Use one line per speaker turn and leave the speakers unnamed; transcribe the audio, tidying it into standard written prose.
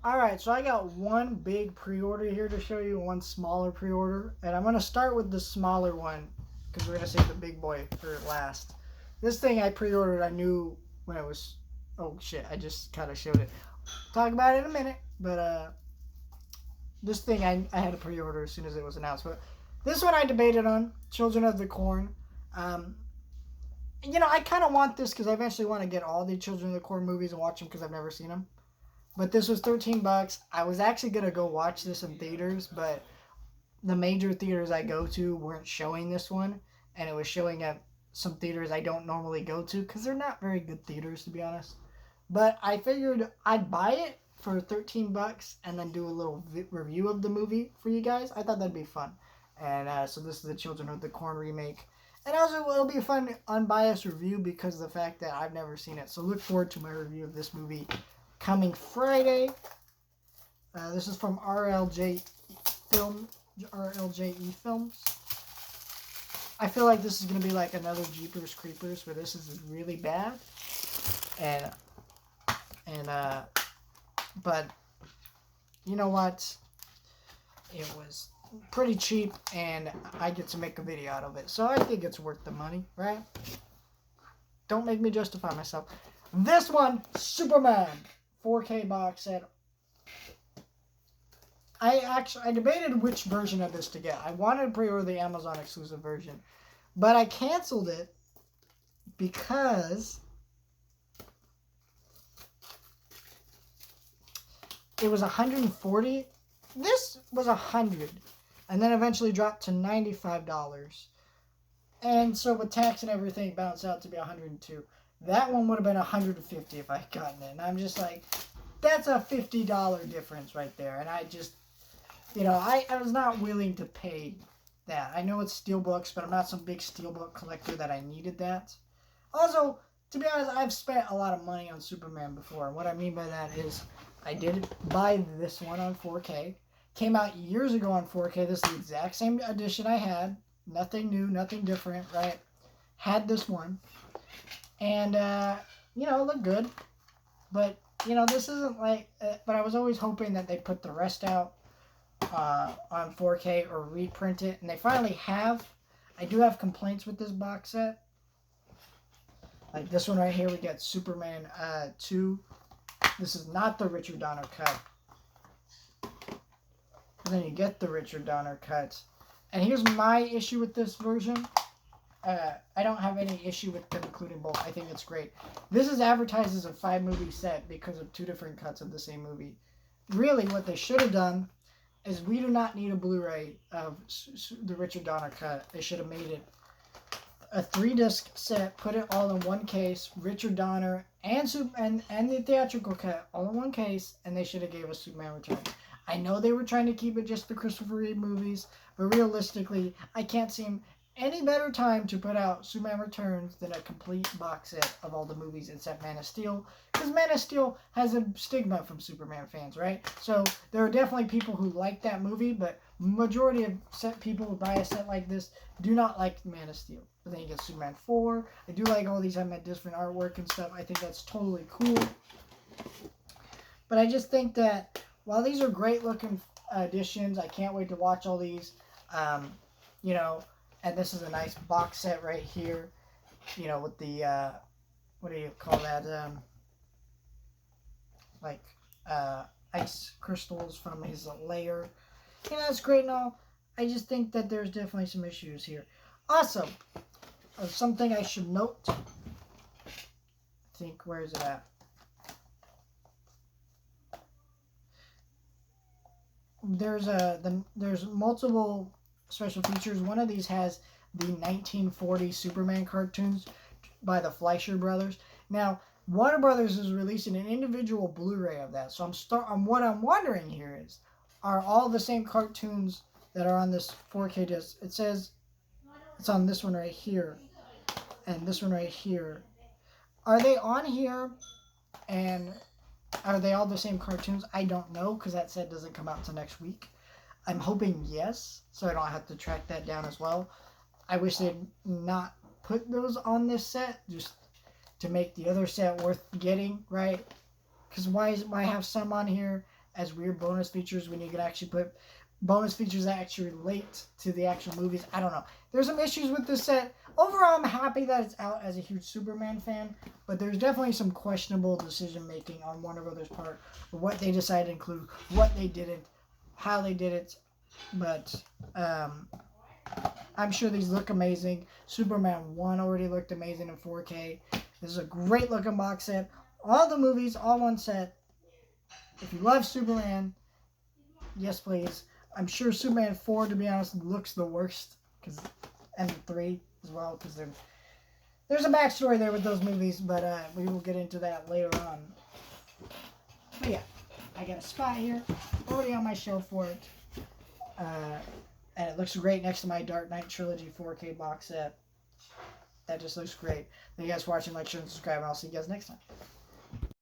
Alright, so I got one big pre-order here to show you, one smaller pre-order. And I'm going to start with the smaller one, because we're going to save the big boy for last. This thing I pre-ordered, I knew when it was... Oh, shit, I just kind of showed it. Talk about it in a minute, but this thing I had to pre-order as soon as it was announced. But this one I debated on, Children of the Corn. I kind of want this because I eventually want to get all the Children of the Corn movies and watch them because I've never seen them. But this was $13. I was actually going to go watch this in theaters, but the major theaters I go to weren't showing this one. And it was showing at some theaters I don't normally go to because they're not very good theaters, to be honest. But I figured I'd buy it for $13 and then do a little review of the movie for you guys. I thought that'd be fun. And so this is the Children of the Corn remake. And also, it'll be a fun, unbiased review because of the fact that I've never seen it. So look forward to my review of this movie coming Friday. This is from RLJE Films. I feel like this is going to be like another Jeepers Creepers, where this is really bad. But you know what? It was pretty cheap, and I get to make a video out of it. So I think it's worth the money, right? Don't make me justify myself. This one, Superman 4K box set. I debated which version of this to get. I wanted to pre-order the Amazon exclusive version, but I canceled it because it was $140. This was $100, and then eventually dropped to $95. And so with tax and everything, it bounced out to be $102. That one would have been $150 if I had gotten it. And I'm just like, that's a $50 difference right there. And I just, I was not willing to pay that. I know it's steelbooks, but I'm not some big steelbook collector that I needed that. Also, to be honest, I've spent a lot of money on Superman before. And what I mean by that is I did buy this one on 4K. Came out years ago on 4K. This is the exact same edition I had. Nothing new, nothing different, right? Had this one. And, it looked good. But, this isn't like... but I was always hoping that they put the rest out on 4K or reprint it. And they finally have. I do have complaints with this box set. Like this one right here, we got Superman 2. This is not the Richard Donner cut. And then you get the Richard Donner cut. And here's my issue with this version. I don't have any issue with them including both. I think it's great. This is advertised as a 5-movie set because of 2 different cuts of the same movie. Really, what they should have done is we do not need a Blu-ray of the Richard Donner cut. They should have made it a 3-disc set, put it all in one case, Richard Donner and the theatrical cut all in one case, and they should have gave us Superman Returns. I know they were trying to keep it just the Christopher Reeve movies, but realistically, I can't see any better time to put out Superman Returns than a complete box set of all the movies except Man of Steel, because Man of Steel has a stigma from Superman fans, right? So there are definitely people who like that movie, but majority of people who buy a set like this do not like Man of Steel. But then you get Superman 4. I do like all these different artwork and stuff. I think that's totally cool. But I just think that while these are great looking editions, I can't wait to watch all these. And this is a nice box set right here. With the, what do you call that? Ice crystals from his lair. That's great and all. I just think that there's definitely some issues here. Also, something I should note. I think, where is it at? There's multiple special features. One of these has the 1940 Superman cartoons by the Fleischer Brothers. Now, Warner Brothers is releasing an individual Blu-ray of that. So what I'm wondering here is, are all the same cartoons that are on this 4K disc? It says it's on this one right here and this one right here. Are they on here, and are they all the same cartoons? I don't know, because that set doesn't come out until next week. I'm hoping yes, so I don't have to track that down as well. I wish they'd not put those on this set, just to make the other set worth getting, right? Because why have some on here as weird bonus features when you can actually put bonus features that actually relate to the actual movies. I don't know. There's some issues with this set. Overall, I'm happy that it's out as a huge Superman fan, but there's definitely some questionable decision making on Warner Brothers' part for what they decided to include, what they didn't, how they did it. But I'm sure these look amazing. Superman 1 already looked amazing in 4K. This is a great looking box set. All the movies, all one set. If you love Superman, yes please. I'm sure Superman 4, to be honest, looks the worst. And 3 as well, because there's a backstory there with those movies, but we will get into that later on. But yeah, I got a spot here, already on my shelf for it. And it looks great next to my Dark Knight Trilogy 4K box set. That just looks great. Thank you guys for watching, like, share, and subscribe, and I'll see you guys next time.